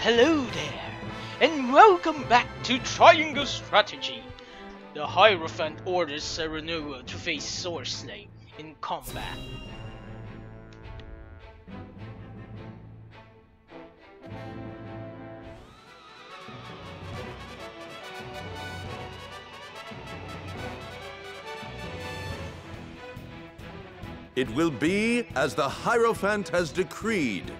Hello there, and welcome back to Triangle Strategy. The Hierophant orders Serenua to face Sorcerer in combat. It will be as the Hierophant has decreed.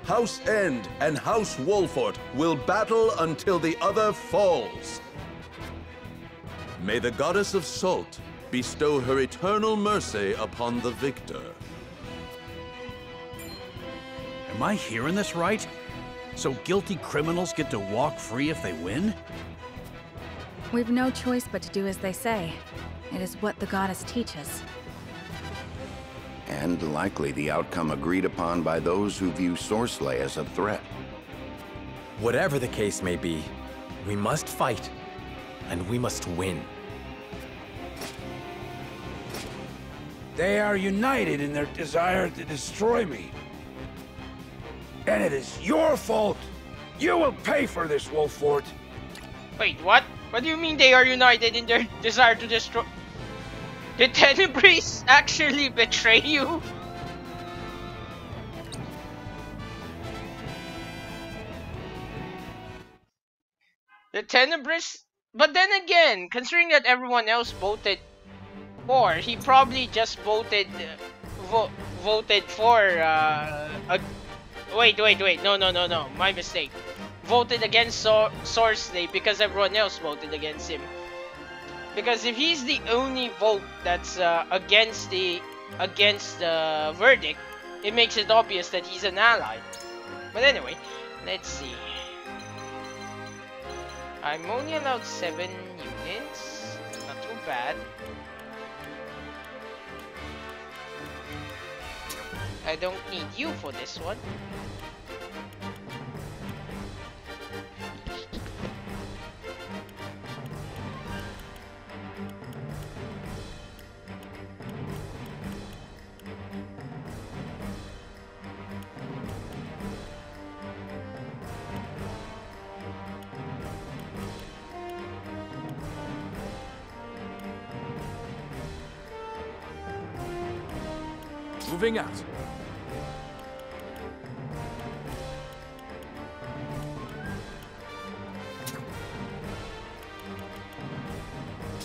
House End and House Wolfort will battle until the other falls. May the Goddess of Salt bestow her eternal mercy upon the victor. Am I hearing this right? So guilty criminals get to walk free if they win? We've no choice but to do as they say. It is what the goddess teaches. And likely the outcome agreed upon by those who view Sorcerer as a threat. Whatever the case may be, we must fight, and we must win. They are united in their desire to destroy me. And it is your fault! You will pay for this, Wolfort! Wait, what? What do you mean they are united in their desire to destroy? Did Tenebris actually betray you? The Tenebris? But then again, considering that everyone else voted, or he probably just voted, voted for, wait, no, my mistake. Voted against Sorcerer because everyone else voted against him. Because if he's the only vote that's against the verdict, it makes it obvious that he's an ally. But anyway, let's see. I'm only allowed 7 units. Not too bad. I don't need you for this one. Moving out.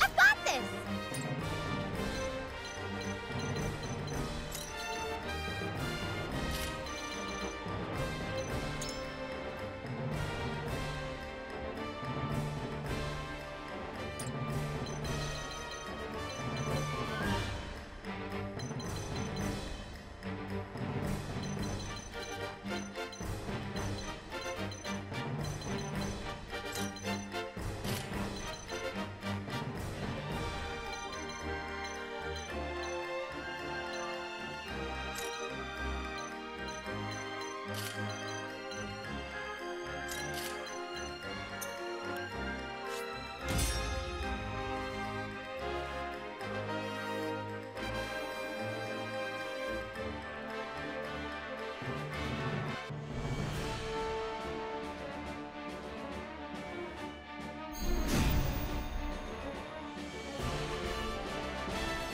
I've got this!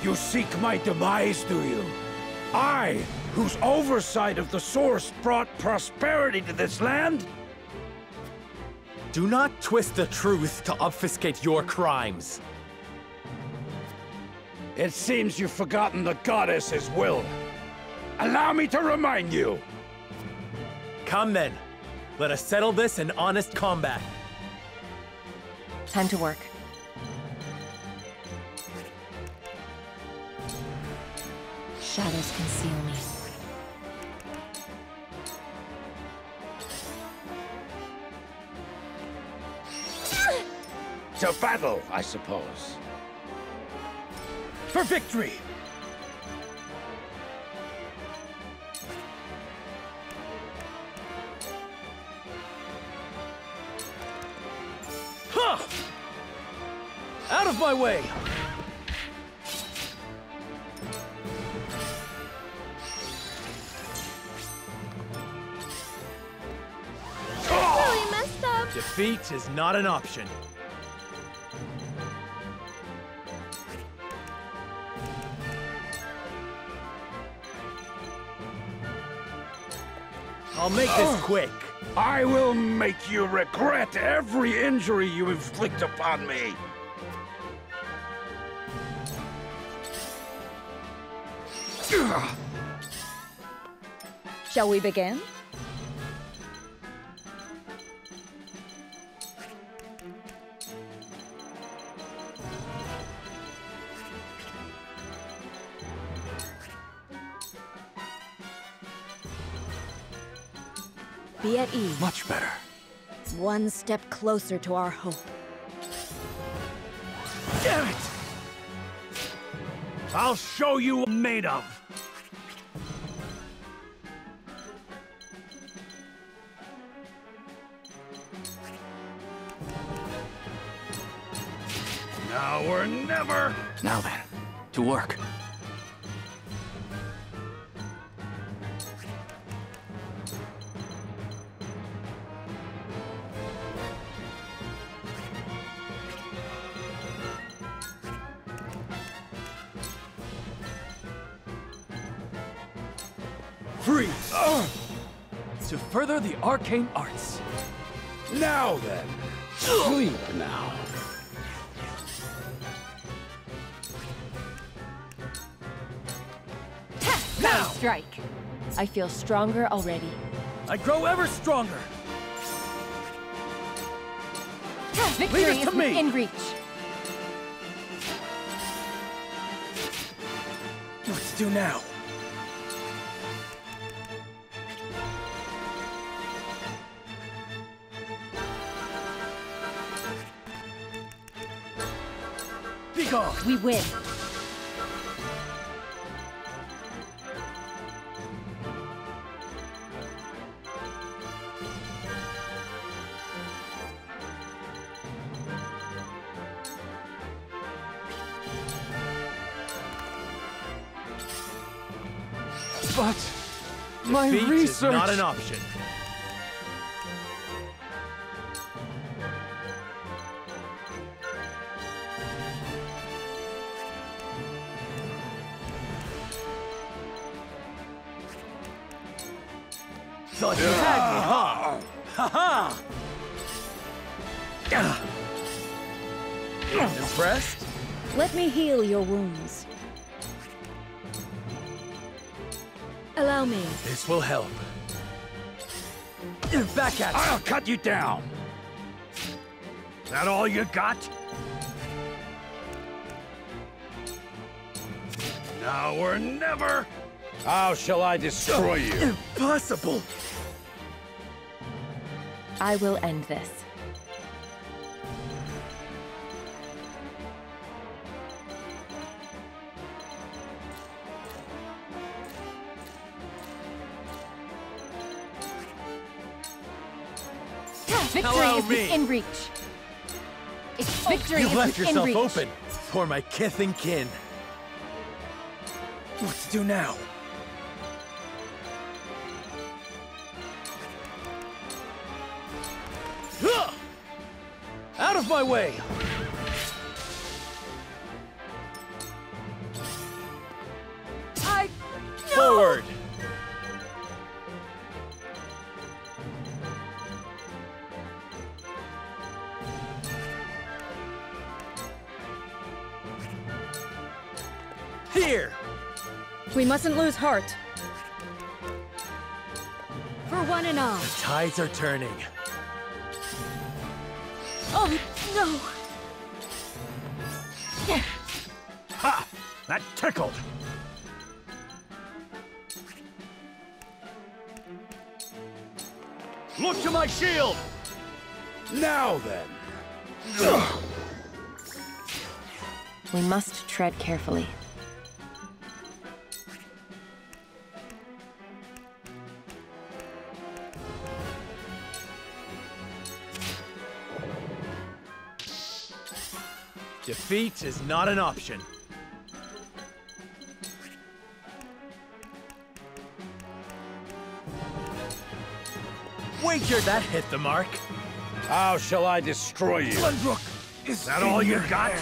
You seek my demise, do you? I, whose oversight of the source brought prosperity to this land? Do not twist the truth to obfuscate your crimes. It seems you've forgotten the goddess's will. Allow me to remind you. Come then. Let us settle this in honest combat. Time to work. Shadows conceal me. To battle, I suppose. For victory! Huh! Out of my way! Defeat is not an option. I'll make this quick. I will make you regret every injury you inflict upon me. Shall we begin? Be at ease. Much better. One step closer to our hope. Damn it! I'll show you what I'm made of. Now or never. Now then, to work. Freeze! To further the arcane arts. Now then, sleep now. Now strike. I feel stronger already. I grow ever stronger. Victory Leave it to is me. within reach. What to do now? Be gone. We win. But my Defeat research... is not an option. Thought you had me, huh? Ha ha! Impressed? Let me heal your wounds. Allow me. This will help. Back at you! I'll cut you down. That all you got? Now or never. How shall I destroy you? Impossible! I will end this. Victory Allow is me. within reach. It's victory You've is left within yourself reach. open for my kith and kin. What to do now? Out of my way! Forward! Here! We mustn't lose heart. For one and all. Tides are turning. Oh, no! Ha! That tickled. Look to my shield! Now then. We must tread carefully. Defeat is not an option. Wager that hit the mark. How shall I destroy you? Glenbrook, is that all you got?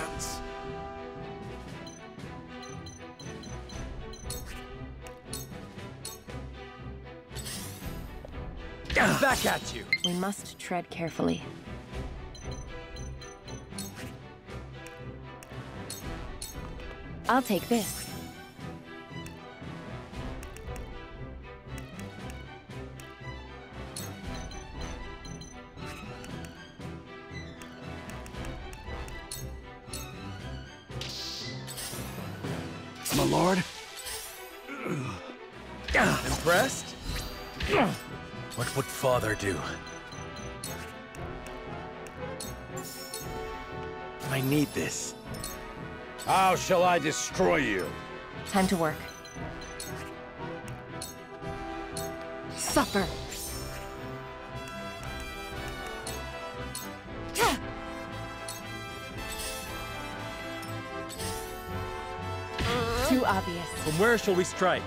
Back at you! We must tread carefully. I'll take this. My lord? Impressed? What would father do? I need this. How shall I destroy you? Time to work. Suffer! Too obvious. From where shall we strike?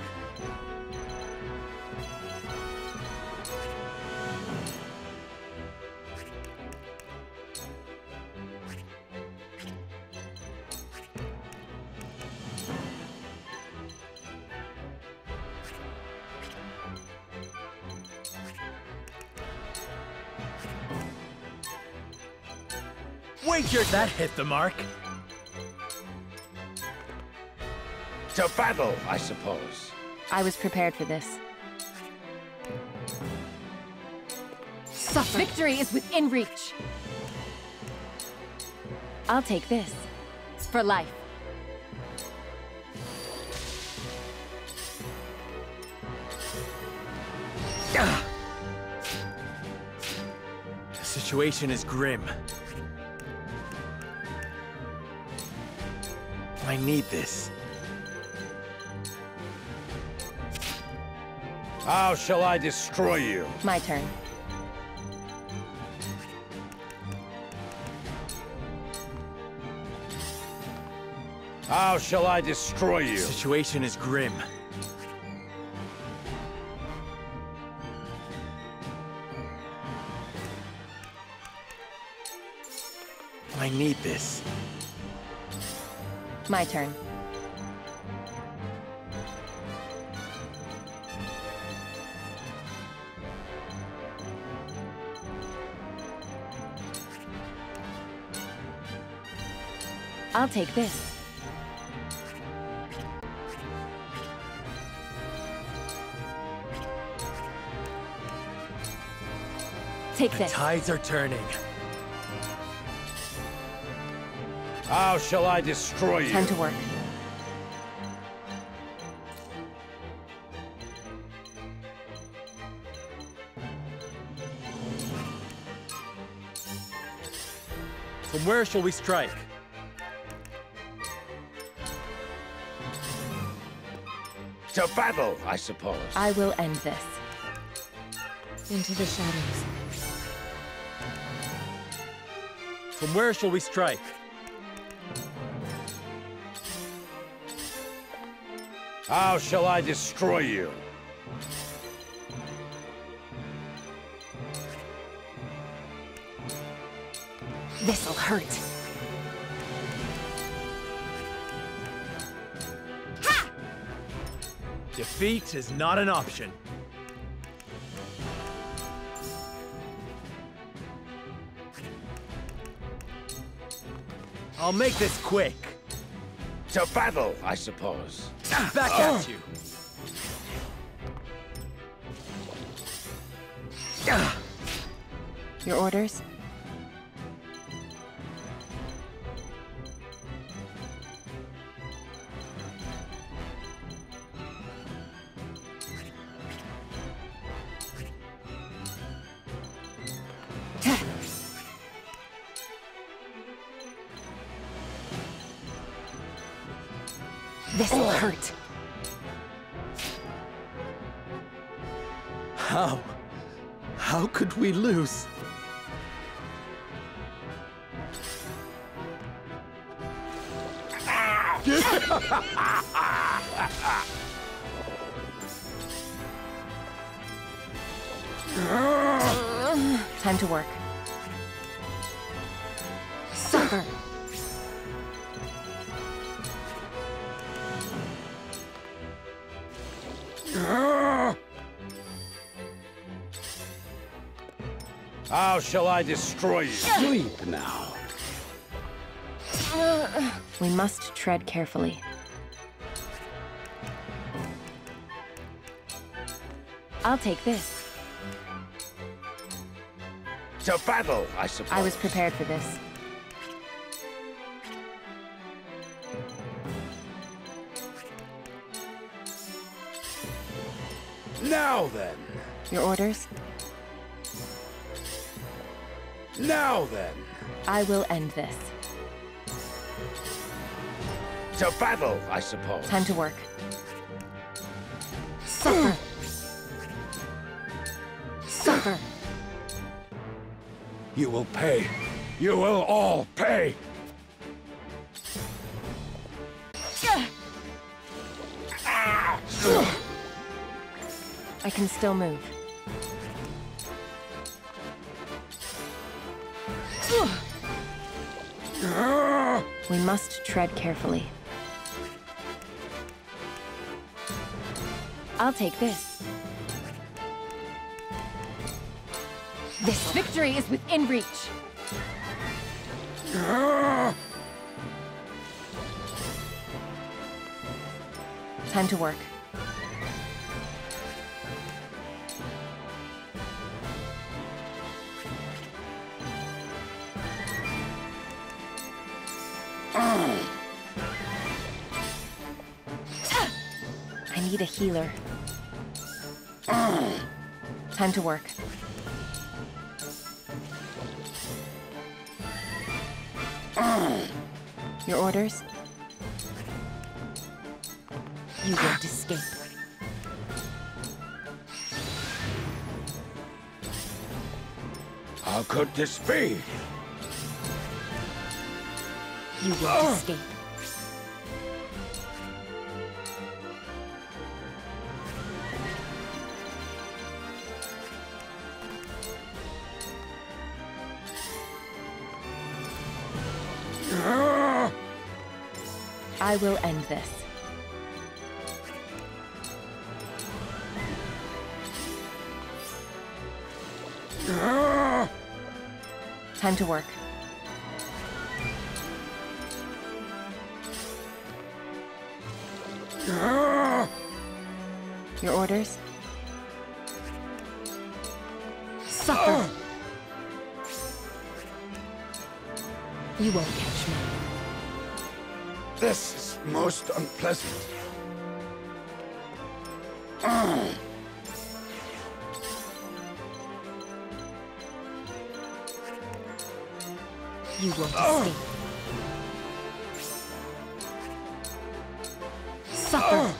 That hit the mark. To battle, I suppose. I was prepared for this. Suffer. Victory is within reach. I'll take this. For life. The situation is grim. I need this. How shall I destroy you? My turn. How shall I destroy you? The situation is grim. I need this. My turn. I'll take this. Take The this. tides are turning. How shall I destroy you? Time to work. From where shall we strike? To battle, I suppose. I will end this. Into the shadows. From where shall we strike? How shall I destroy you? This'll hurt. Defeat is not an option. I'll make this quick. To battle, I suppose. Back at you. Your orders? This'll hurt. How could we lose? Time to work. How shall I destroy you? Sleep now. We must tread carefully. I'll take this. To battle, I suppose. I was prepared for this. Now then. Your orders? Now then. I will end this. To battle, I suppose. Time to work. Suffer. Suffer. You will pay. You will all pay. I can still move. We must tread carefully. I'll take this. This victory is within reach. Time to work. I need a healer. Time to work. Your orders? You won't escape. How could this be? You won't escape. I will end this. Time to work. Your orders? Suffer! You won't catch me. This is most unpleasant. You won't escape. Suffer!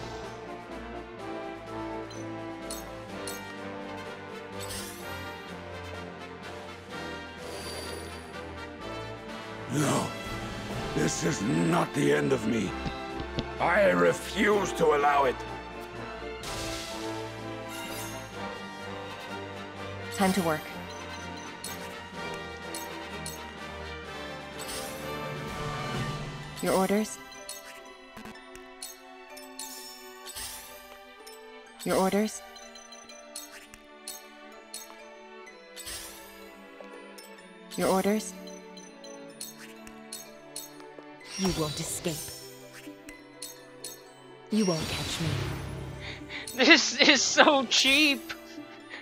No. This is not the end of me. I refuse to allow it. Time to work. Your orders? Your orders? Your orders? You won't escape. You won't catch me. This is so cheap.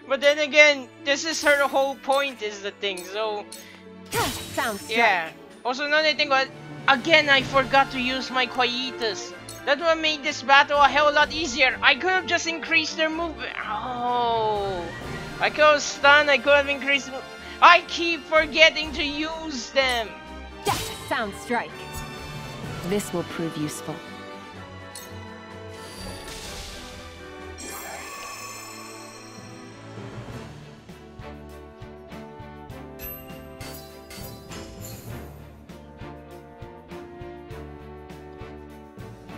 But then again, this is her whole point is the thing, so... Sounds yeah. Also, now that I think about it, again, I forgot to use my quietus. That would have made this battle a hell of a lot easier. I could have just increased their movement. Oh. I could have stunned, I could have increased... I keep forgetting to use them. Death sound strike. This will prove useful.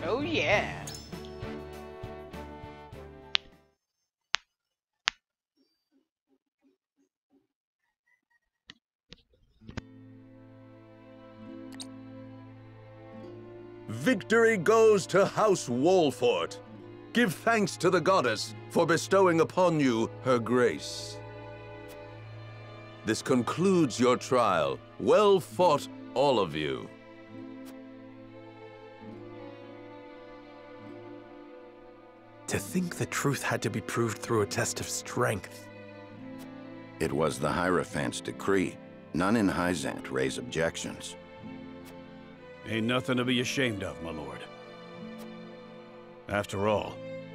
Oh yeah. Victory goes to House Wolfort. Give thanks to the goddess for bestowing upon you her grace. This concludes your trial. Well fought, all of you. To think the truth had to be proved through a test of strength. It was the Hierophant's decree. None in Hyzant raise objections. Ain't nothing to be ashamed of, my lord. After all,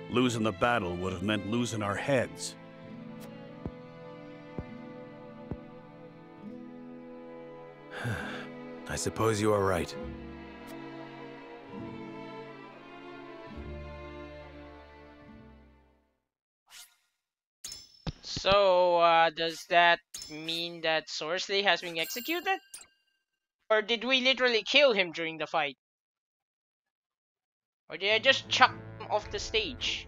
losing the battle would have meant losing our heads. I suppose you are right. So, does that mean that Sorsley has been executed? Or did we literally kill him during the fight? Or did I just chuck him off the stage?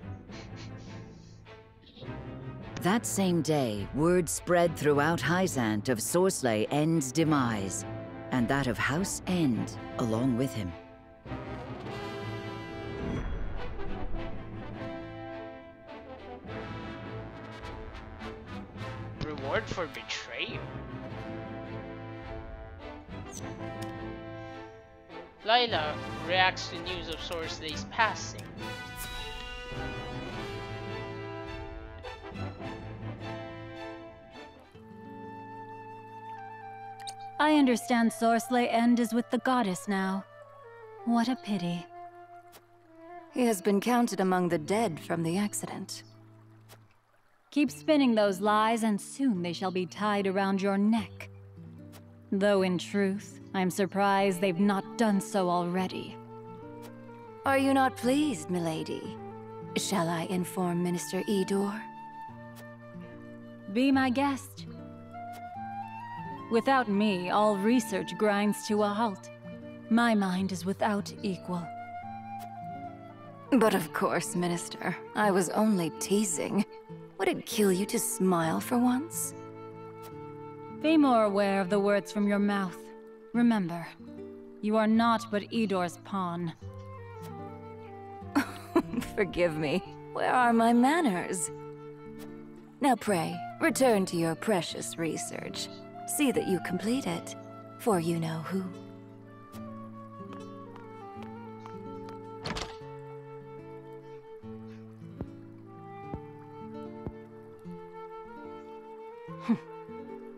That same day, word spread throughout Hyzant of Sorsley End's demise, and that of House End along with him. Reward for betrayal. Lila reacts to news of Sorsley's passing. I understand Sorsley End is with the goddess now. What a pity. He has been counted among the dead from the accident. Keep spinning those lies and soon they shall be tied around your neck. Though in truth, I'm surprised they've not done so already. Are you not pleased, milady? Shall I inform Minister Idore? Be my guest. Without me, all research grinds to a halt. My mind is without equal. But of course, Minister. I was only teasing. Would it kill you to smile for once? Be more aware of the words from your mouth. Remember, you are not but Idore's pawn. Forgive me. Where are my manners? Now pray, return to your precious research. See that you complete it, for you know who.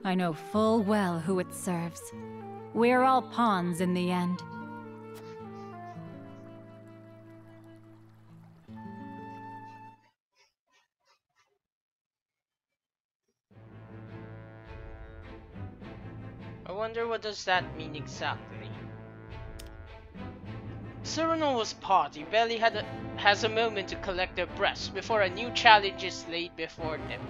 I know full well who it serves. We're all pawns in the end. I wonder what does that mean exactly. Cyrano's party barely has a moment to collect their breaths before a new challenge is laid before them.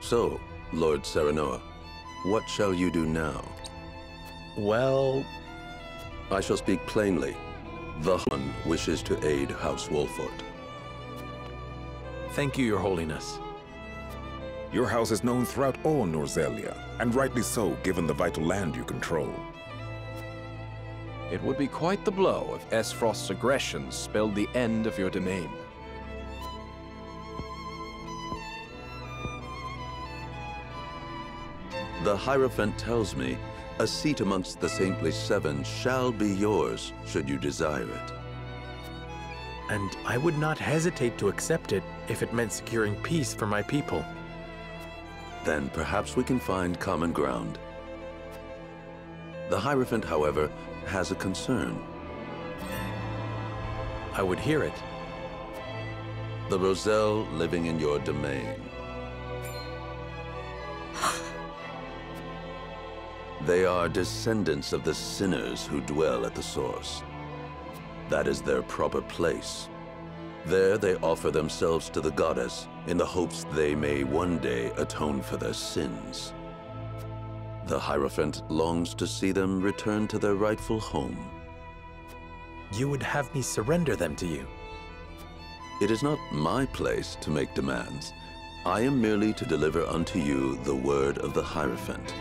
So, Lord Cyranoa, what shall you do now? Well, I shall speak plainly. The one wishes to aid House Wolford. thank you, Your Holiness. Your house is known throughout all Norzelia, and rightly so, given the vital land you control. It would be quite the blow if Esfrost's aggression spelled the end of your domain. The Hierophant tells me a seat amongst the Saintly Seven shall be yours, should you desire it. And I would not hesitate to accept it if it meant securing peace for my people. Then perhaps we can find common ground. The Hierophant, however, has a concern. I would hear it. The Roselle living in your domain. They are descendants of the sinners who dwell at the source. That is their proper place. There they offer themselves to the goddess in the hopes they may one day atone for their sins. The Hierophant longs to see them return to their rightful home. You would have me surrender them to you? It is not my place to make demands. I am merely to deliver unto you the word of the Hierophant.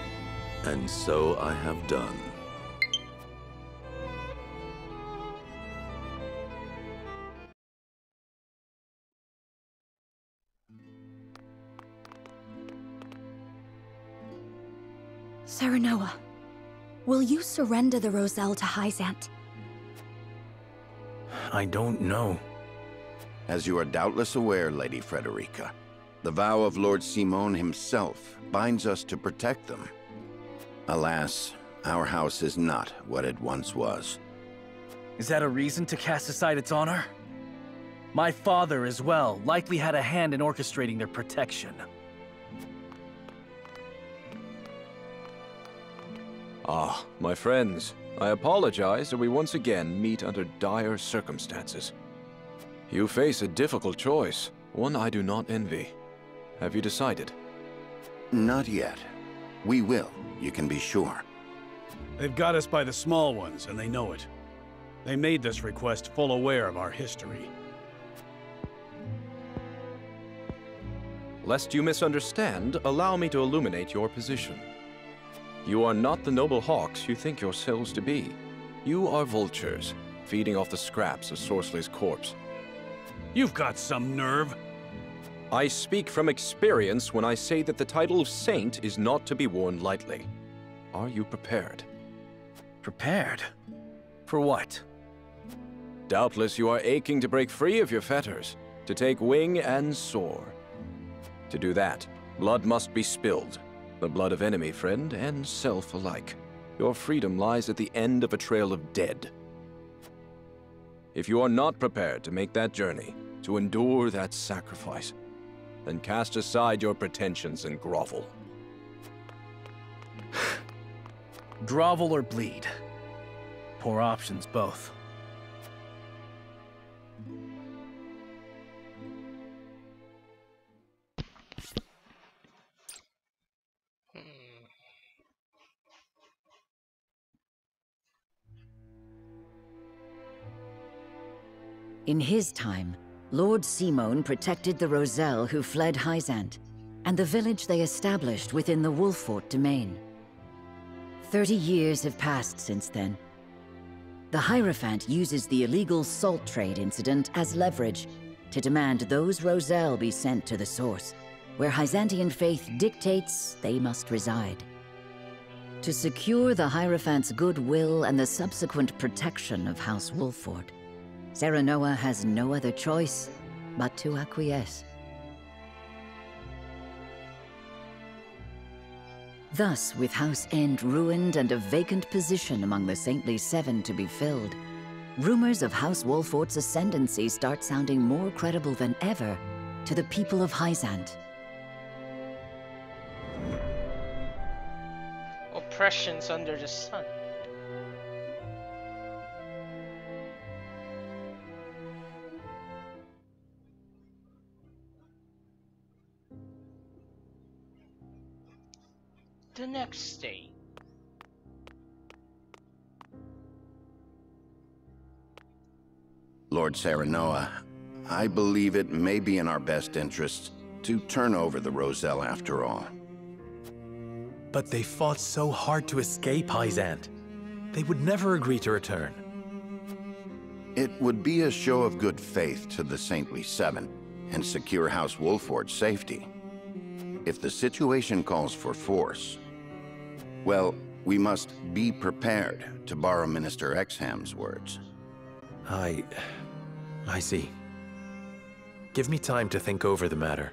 And so I have done. Serenoa, will you surrender the Roselle to Hyzant? I don't know. As you are doubtless aware, Lady Frederica, the vow of Lord Simon himself binds us to protect them. Alas, our house is not what it once was. Is that a reason to cast aside its honor? My father, as well, likely had a hand in orchestrating their protection. Ah, my friends, I apologize that we once again meet under dire circumstances. You face a difficult choice, one I do not envy. Have you decided? Not yet. We will, you can be sure. They've got us by the small ones, and they know it. They made this request full aware of our history. Lest you misunderstand, allow me to illuminate your position. You are not the noble hawks you think yourselves to be. You are vultures, feeding off the scraps of Sorceley's corpse. You've got some nerve. I speak from experience when I say that the title of Saint is not to be worn lightly. Are you prepared? Prepared? For what? Doubtless you are aching to break free of your fetters, to take wing and soar. To do that, blood must be spilled. The blood of enemy, friend, and self alike. Your freedom lies at the end of a trail of dead. If you are not prepared to make that journey, to endure that sacrifice, then cast aside your pretensions and grovel. Grovel or bleed. Poor options, both. In his time, Lord Simon protected the Roselle who fled Hyzant, and the village they established within the Wolffort domain. 30 years have passed since then. The Hierophant uses the illegal salt trade incident as leverage to demand those Roselle be sent to the source, where Hyzantian faith dictates they must reside. To secure the Hierophant's goodwill and the subsequent protection of House Wolffort, Serenoa has no other choice but to acquiesce. Thus, with House End ruined and a vacant position among the Saintly Seven to be filled, rumors of House Wolffort's ascendancy start sounding more credible than ever to the people of Hyzant. Oppressions under the sun. The next day. Lord Serenoa, I believe it may be in our best interests to turn over the Roselle after all. But they fought so hard to escape Hyzant. They would never agree to return. It would be a show of good faith to the Saintly Seven and secure House Wolffort's safety. If the situation calls for force, well, we must be prepared, to borrow Minister Exham's words. I see. Give me time to think over the matter.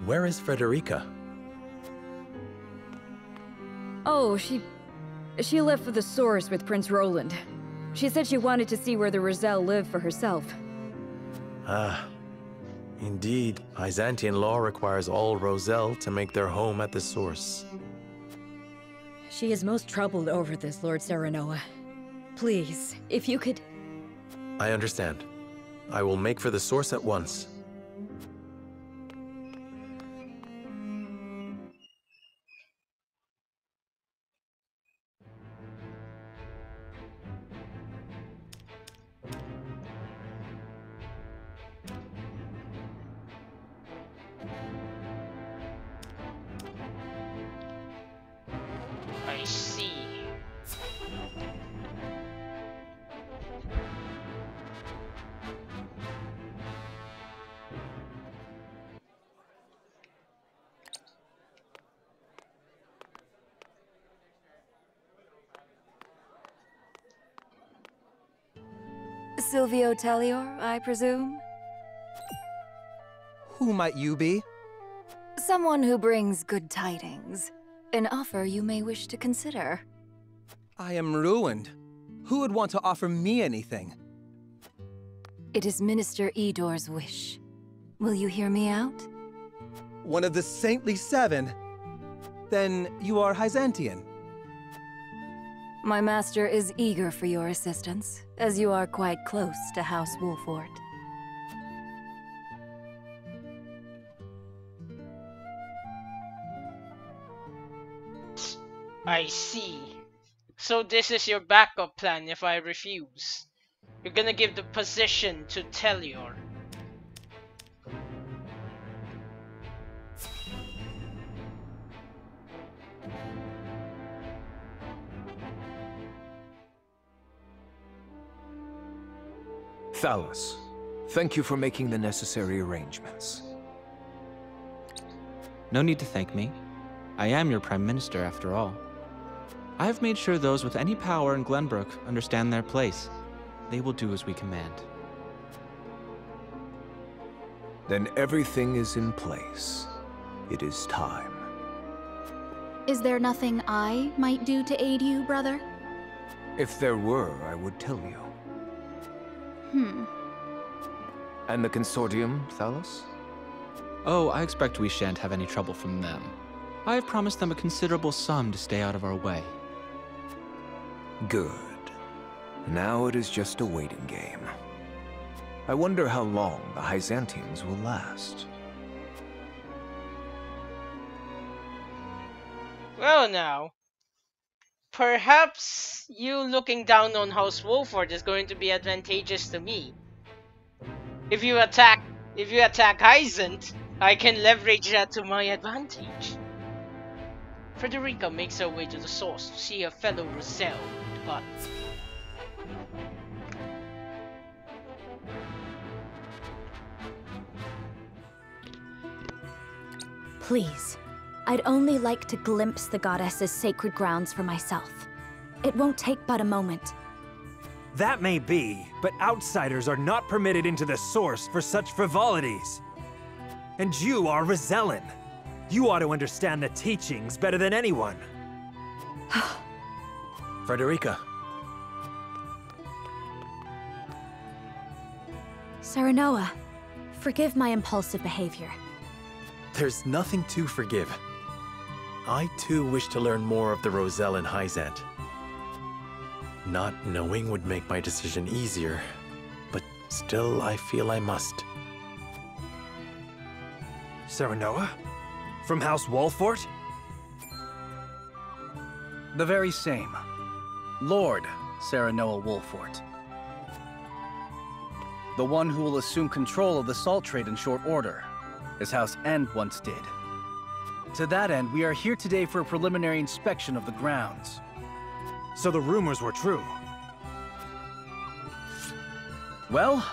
Where is Frederica? Oh, she left for the source with Prince Roland. She said she wanted to see where the Roselle lived for herself. Ah, indeed. Byzantine law requires all Roselle to make their home at the source. She is most troubled over this, Lord Serenoa. Please, if you could... I understand. I will make for the source at once. I see. Silvio Tellior, I presume? Who might you be? Someone who brings good tidings. An offer you may wish to consider. I am ruined. Who would want to offer me anything? It is Minister Idore's wish. Will you hear me out? One of the Saintly Seven? Then you are Hyzantian. My master is eager for your assistance, as you are quite close to House Wolfort. I see. So this is your backup plan if I refuse. You're gonna give the position to Tellior. Thalos, thank you for making the necessary arrangements. No need to thank me. I am your Prime Minister, after all. I have made sure those with any power in Glenbrook understand their place. They will do as we command. Then everything is in place. It is time. Is there nothing I might do to aid you, brother? If there were, I would tell you. And the consortium, Thalos? Oh, I expect we shan't have any trouble from them. I have promised them a considerable sum to stay out of our way. Good. Now it is just a waiting game. I wonder how long the Hyzantians will last. Well now, perhaps you looking down on House Wolford is going to be advantageous to me. If you attack Hyzant, I can leverage that to my advantage. Frederica makes her way to the source to see her fellow Roselle, but Please, I'd only like to glimpse the goddess's sacred grounds for myself. It won't take but a moment. That may be, but outsiders are not permitted into the source for such frivolities. And you are Rosellan. You ought to understand the teachings better than anyone. Frederica. Serenoa, forgive my impulsive behavior. There's nothing to forgive. I too wish to learn more of the Roselle and Hyzant. Not knowing would make my decision easier, but still I feel I must. Serenoa? From House Wolfort? The very same. Lord Serenoa Wolfort. The one who will assume control of the salt trade in short order, as House End once did. To that end, we are here today for a preliminary inspection of the grounds. So the rumors were true. Well,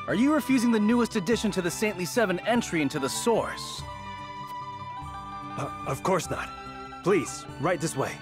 are you refusing the newest addition to the Saintly Seven entry into the source? Of course not. Please, right this way.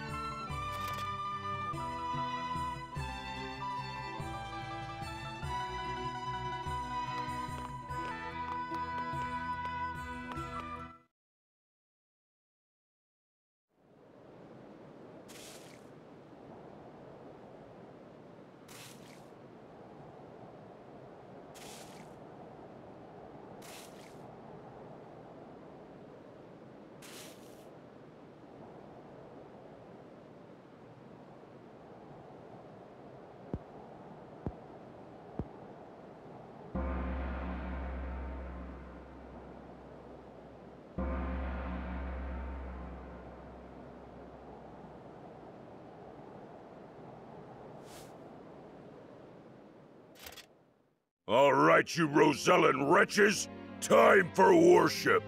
All right, you Rosellan wretches! Time for worship!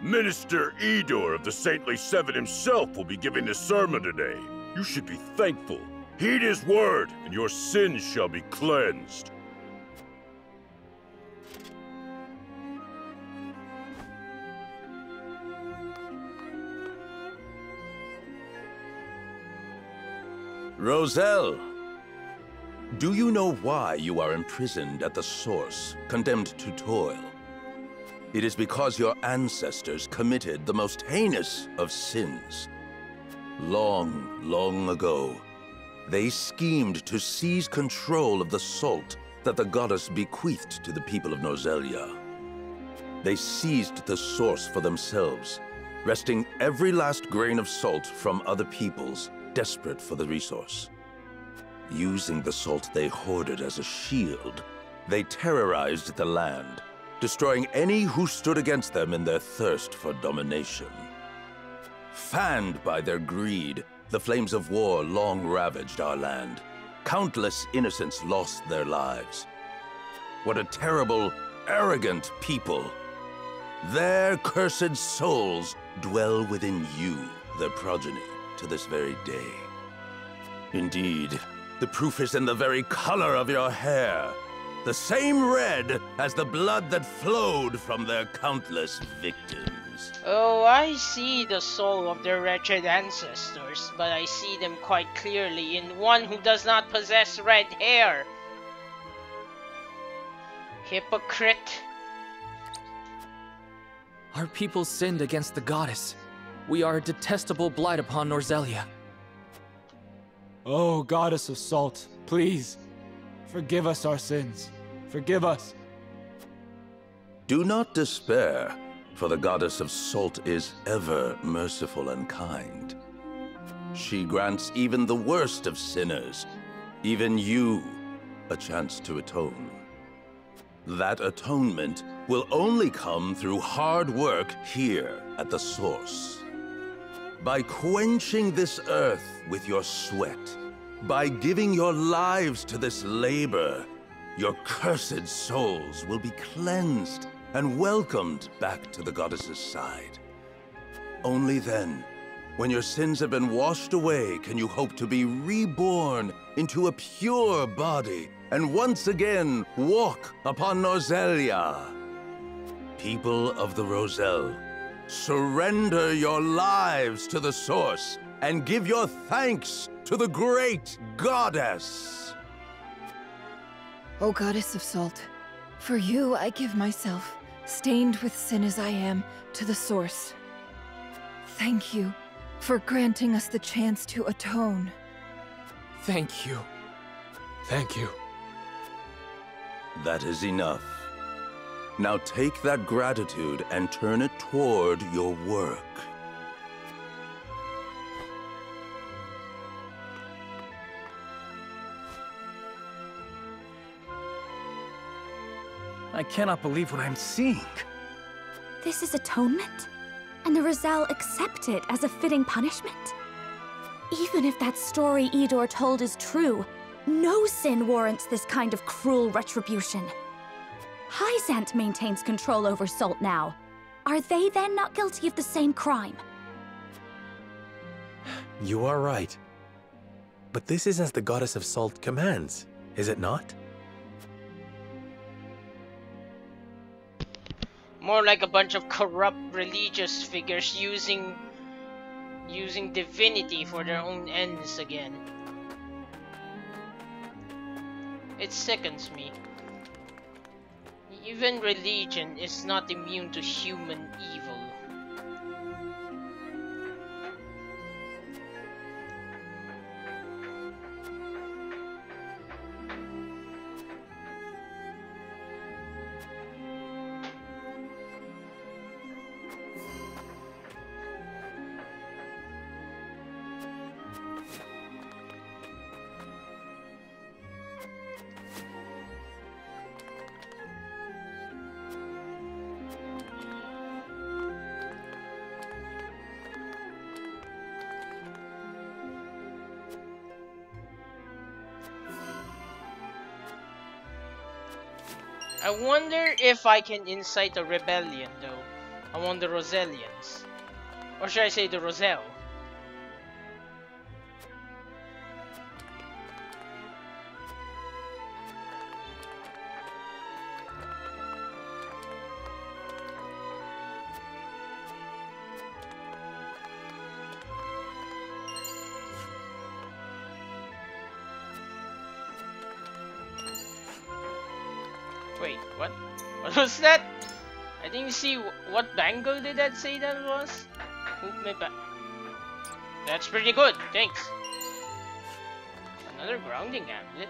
Minister Idore of the Saintly Seven himself will be giving the sermon today. You should be thankful. Heed his word, and your sins shall be cleansed. Roselle, do you know why you are imprisoned at the source, condemned to toil? It is because your ancestors committed the most heinous of sins. Long, long ago, they schemed to seize control of the salt that the goddess bequeathed to the people of Norzelia. They seized the source for themselves, wresting every last grain of salt from other peoples, desperate for the resource. Using the salt they hoarded as a shield, they terrorized the land, destroying any who stood against them in their thirst for domination. Fanned by their greed, the flames of war long ravaged our land. Countless innocents lost their lives. What a terrible, arrogant people! Their cursed souls dwell within you, their progeny, to this very day. Indeed, the proof is in the very color of your hair. The same red as the blood that flowed from their countless victims. Oh, I see the soul of their wretched ancestors, but I see them quite clearly in one who does not possess red hair. Hypocrite. Our people sinned against the goddess. We are a detestable blight upon Norzelia. Oh, goddess of salt, please, forgive us our sins. Forgive us. Do not despair, for the goddess of salt is ever merciful and kind. She grants even the worst of sinners, even you, a chance to atone. That atonement will only come through hard work here at the source. By quenching this earth with your sweat, by giving your lives to this labor, your cursed souls will be cleansed and welcomed back to the goddess's side. Only then, when your sins have been washed away, can you hope to be reborn into a pure body and once again walk upon Norzelia. People of the Roselle, surrender your lives to the source and give your thanks to the great goddess. O goddess of salt, for you I give myself, stained with sin as I am, to the source. Thank you for granting us the chance to atone. Thank you. Thank you. That is enough. Now take that gratitude and turn it toward your work. I cannot believe what I'm seeing. This is atonement? And the Roselle accept it as a fitting punishment? Even if that story Idore told is true, no sin warrants this kind of cruel retribution. Hyzant maintains control over Salt now. Are they then not guilty of the same crime? You are right. But this is as the goddess of salt commands, is it not? More like a bunch of corrupt religious figures using divinity for their own ends again. It sickens me. Even religion is not immune to human evil. I wonder if I can incite a rebellion though among the Rosellians. Or should I say the Roselle? Wait, what? What was that? I didn't see what bango did that say that was? That's pretty good, thanks. Another grounding amulet.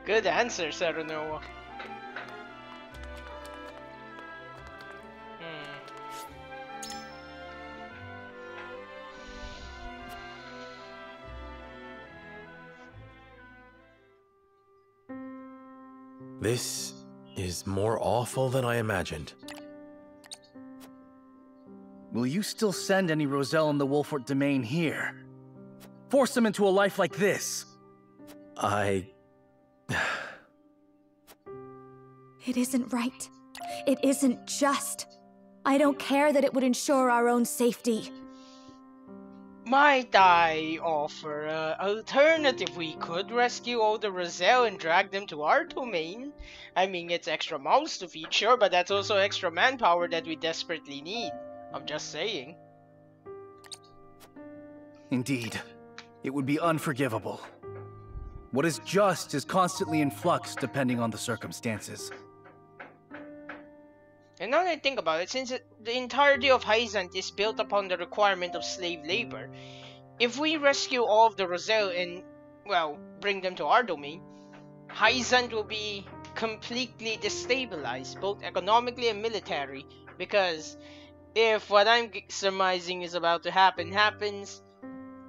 Good answer, Sarunoa. This is more awful than I imagined. Will you still send any Roselle in the Wolfort domain here? Force them into a life like this? It isn't right. It isn't just. I don't care that it would ensure our own safety. Might I offer an alternative? We could rescue all the Roselle and drag them to our domain. I mean, it's extra mouths to feed, sure, but that's also extra manpower that we desperately need. I'm just saying. Indeed. It would be unforgivable. What is just is constantly in flux depending on the circumstances. And now that I think about it, since the entirety of Hyzant is built upon the requirement of slave labor, if we rescue all of the Roselle and, well, bring them to our domain, Hyzant will be completely destabilized, both economically and military, because if what I'm surmising is about to happens,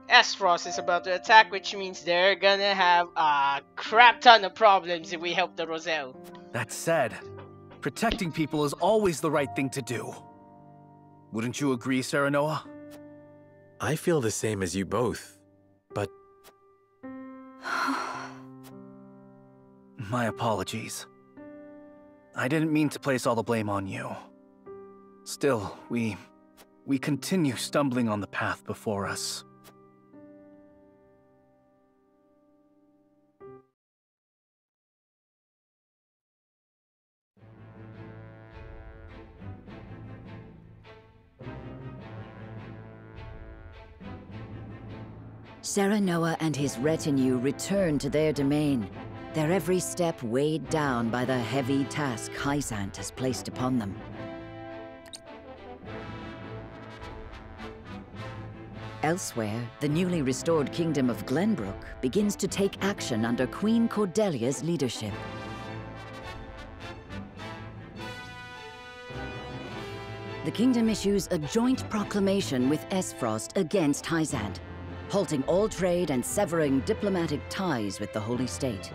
Aspros is about to attack, which means they're gonna have a crap ton of problems if we help the Roselle. That said, Protecting people is always the right thing to do. Wouldn't you agree, Serenoa? I feel the same as you both, but... My apologies. I didn't mean to place all the blame on you. Still, we continue stumbling on the path before us. Serenoa and his retinue return to their domain, their every step weighed down by the heavy task Hyzant has placed upon them. Elsewhere, the newly restored kingdom of Glenbrook begins to take action under Queen Cordelia's leadership. The kingdom issues a joint proclamation with Esfrost against Hyzant, halting all trade and severing diplomatic ties with the Holy State.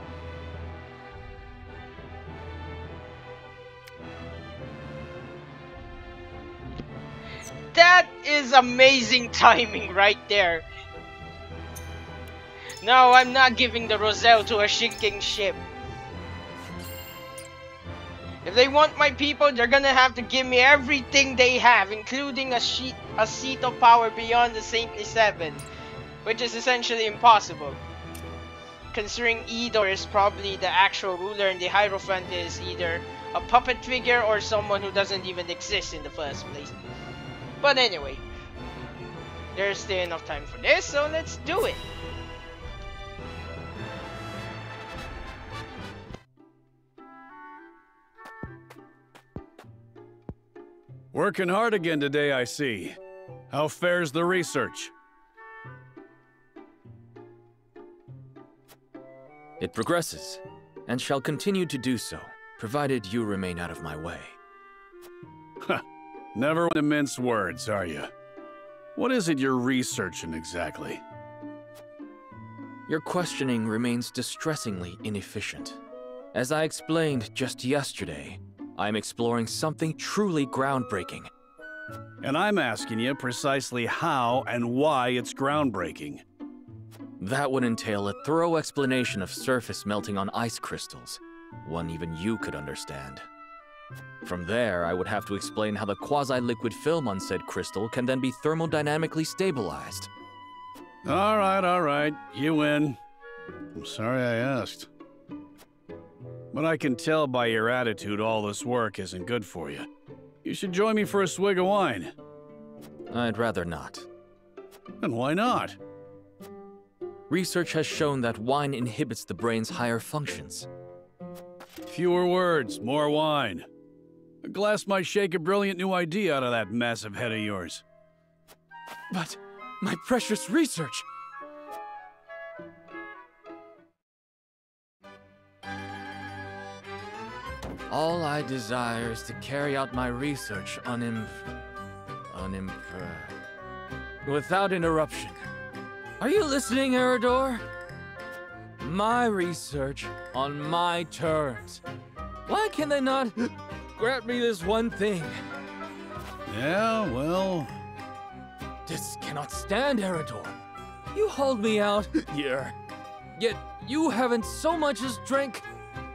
That is amazing timing right there. No, I'm not giving the Roselle to a sinking ship. If they want my people, they're gonna have to give me everything they have, including a seat of power beyond the Saintly Seven, which is essentially impossible, considering Idore is probably the actual ruler and the Hierophant is either a puppet figure or someone who doesn't even exist in the first place. But anyway, there's still enough time for this, so let's do it. Working hard again today, I see. How fares the research? It progresses, and shall continue to do so, provided you remain out of my way. Huh. Never one to mince words, are you? What is it you're researching exactly? Your questioning remains distressingly inefficient. As I explained just yesterday, I'm exploring something truly groundbreaking. And I'm asking you precisely how and why it's groundbreaking. That would entail a thorough explanation of surface melting on ice crystals, one even you could understand. From there, I would have to explain how the quasi-liquid film on said crystal can then be thermodynamically stabilized. All right, you win. I'm sorry I asked. But I can tell by your attitude all this work isn't good for you. You should join me for a swig of wine. I'd rather not. And why not? Research has shown that wine inhibits the brain's higher functions. Fewer words, more wine. A glass might shake a brilliant new idea out of that massive head of yours. But my precious research! All I desire is to carry out my research without interruption. Are you listening, Idore? My research on my terms. Why can they not grant me this one thing? Yeah, well... This cannot stand, Idore. You hold me out here, yet you haven't so much as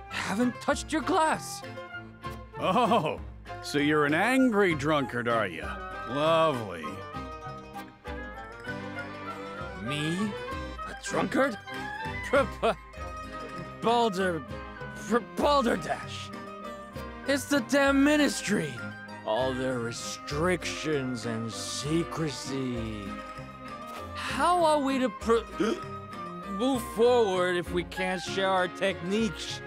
haven't touched your glass. Oh, so you're an angry drunkard, are you? Lovely. Me? A drunkard? Balderdash. It's the damn ministry. All their restrictions and secrecy. How are we to move forward if we can't share our techniques?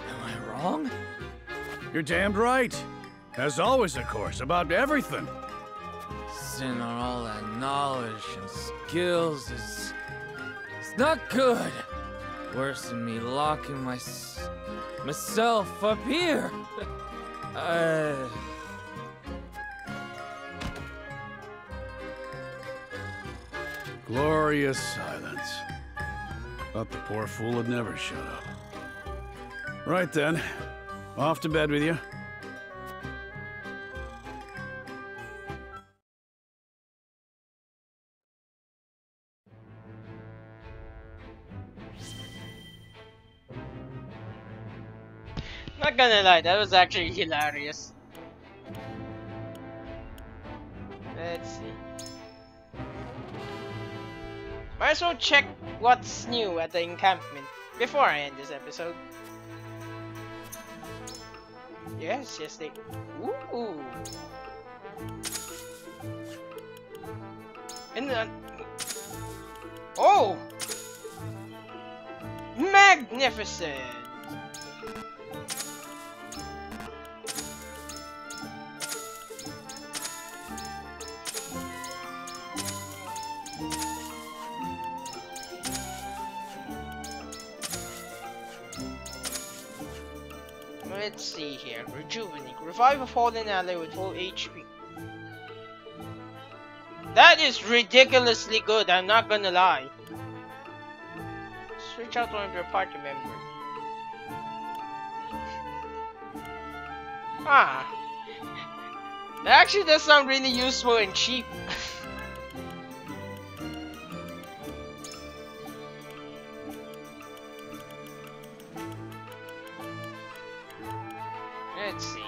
Am I wrong? You're damned right. As always, of course, about everything. Sitting on all that knowledge and skills is... It's not good. Worse than me locking myself up here. Glorious silence. Thought the poor fool had never shut up. Right then. Off to bed with you. Not gonna lie, that was actually hilarious. Let's see. Might as well check what's new at the encampment before I end this episode. Yes, they. Ooh. And then. Oh! Magnificent! Let's see here. Rejuvenate. Revive a fallen ally with full HP. That is ridiculously good, I'm not gonna lie. Switch out one of your party members. Ah. That actually does sound really useful and cheap. Let's see.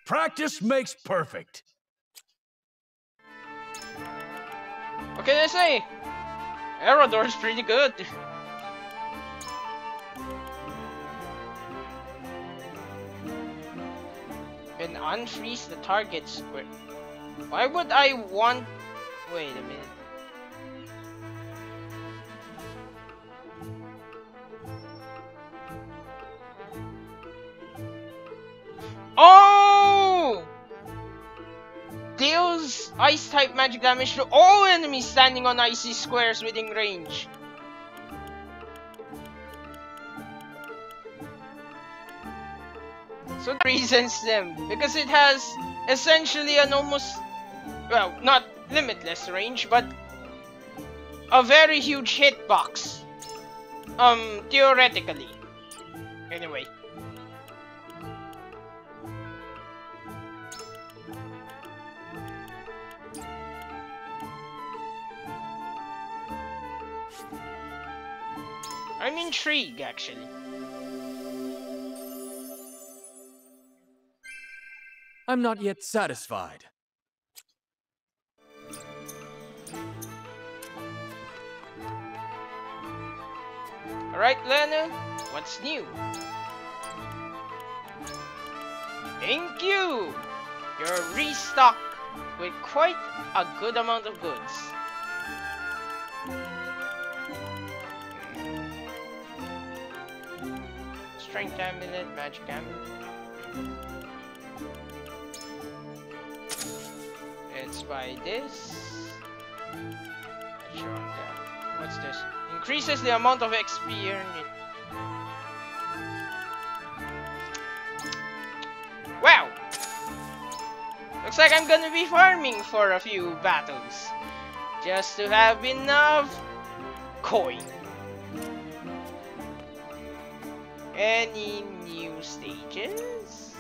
Practice makes perfect. What can I say? Idore is pretty good. And unfreeze the target square. Why would I want... Wait a minute. Oh! Deals ice type magic damage to all enemies standing on icy squares within range. So that reasons them because it has essentially an almost, well, not limitless range, but a very huge hitbox. Theoretically. Anyway. I'm intrigued, actually. I'm not yet satisfied. Alright, Lena, what's new? Thank you! You're restocked with quite a good amount of goods. Strength amulet, magic amulet. Let's buy this. What's this? Increases the amount of XP earned. Wow! Looks like I'm gonna be farming for a few battles. Just to have enough coin. Any new stages?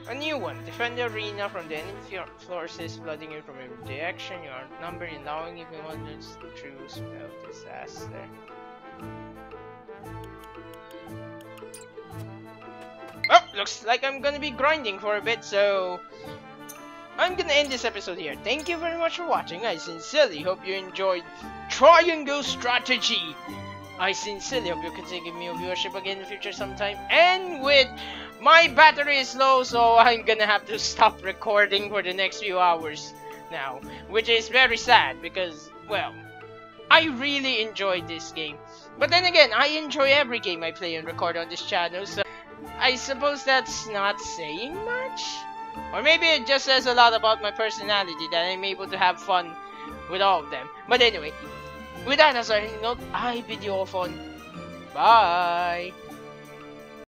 A new one. Defend the arena from the enemy forces flooding you from every direction. You are outnumbered, allowing even wonders through spell disaster. Oh, looks like I'm gonna be grinding for a bit, so I'm gonna end this episode here. Thank you very much for watching. I sincerely hope you enjoyed Triangle Strategy. I sincerely hope you can give me a viewership again in the future sometime. And with my battery is low, so I'm gonna have to stop recording for the next few hours now, which is very sad because, well, I really enjoyed this game. But then again, I enjoy every game I play and record on this channel, so I suppose that's not saying much? Or maybe it just says a lot about my personality that I'm able to have fun with all of them. But anyway, with that as our note, I bid you all fun. Bye!